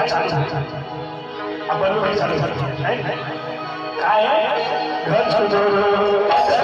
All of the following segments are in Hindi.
चालू अब बंद भाई चालू है काय घर छोड़ो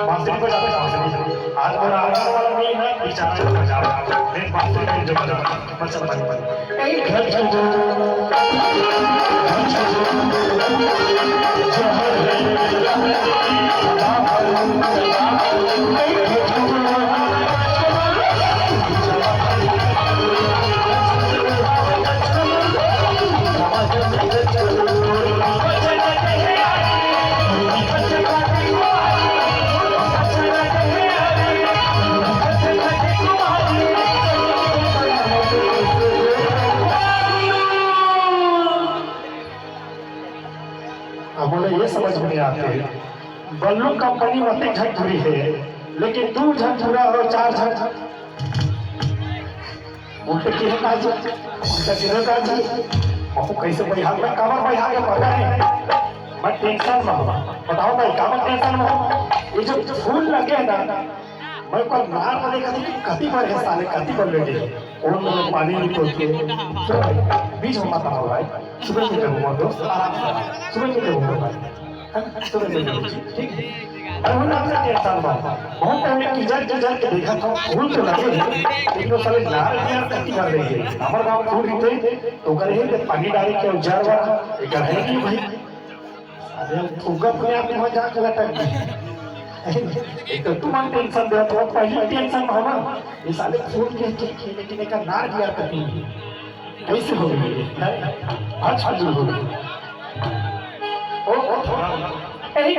बांसुरी को जाते आज मेरा आने वाला नहीं है विचार चल जा रहा है मैं बांसुरी का जो बजा बच्चा एक घर समझ में आते बल्लू कंपनी मत झकझोरी है लेकिन तू झकझोरा हो चार झक उल्टे किए काज उल्टा किए काज बहु कैसे बिहार में कवर बिहार के पता है मैं टेंशन में हूँ बताओ भाई काबर टेंशन में हूँ ये जो फूल लगे ना मैं को नार वाले कति पर है साले कति पर लेटे और में पानी निकल के बीच में मत आओ भाई सुबह में देखूंगा दोस्त आराम से सुबह में देखूंगा भाई सुबह में देखूंगा ठीक है और हम आपसे टेंशन में बहुत पहले किजर के देखा था फूल तो लगे लेकिन वो साले नार यार कति कर रही है हमारे गांव फूल रहते तो करे है पानी डाल के उजार वाला एक है कि भाई अरे फूगा अपने आप में जा के लटक एक तो तुम टेंशन दे तो पहले टेंशन हो ना ये साले फूल के खेलने के का नार दिया करती है कैसे हो गई आज हजूर हो गई ओ एक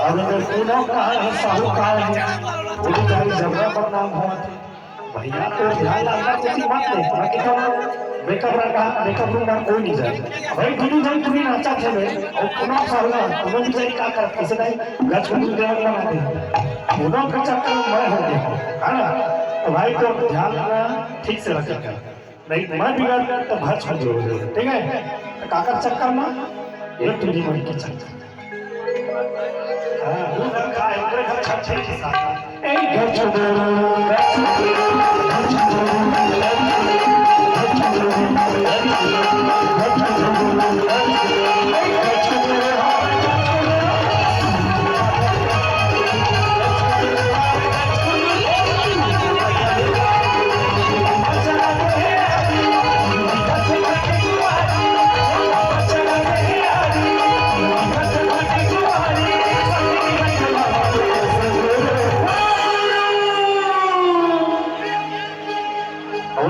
और अगर तीनों का है साहूकार है वो बेचारी जबरा पर नाम हुआ थे भैया तो ध्यान रखना किसी मत दे बाकी तो मेकअप रखा मेकअप रूम में कोई नहीं जाए भाई दीदी जाई तुम्हें नाचा खेले और पुनः साहूला तुम्हें भी जाई का कर किसे नहीं गच को देवल बना दे पुनः का चक्कर में मैं हो गया है ना तो भाई तो ध्यान रखना ठीक से रखिएगा नहीं मैं बिगड़ गया तो भच हो जाओगे ठीक है तो काकर चक्कर में एक तुझी मन के चक्कर हां वो रखा है ओकरे घर छछे के साथ ए घर छोड़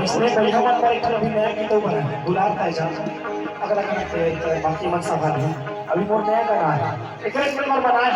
इसने बढ़िया मत पर एक अभी नया गीत बना है गुलाब का जान अगला गाना पे बाकी मत सवाल है अभी मोर नया गाना है एक बार बनाया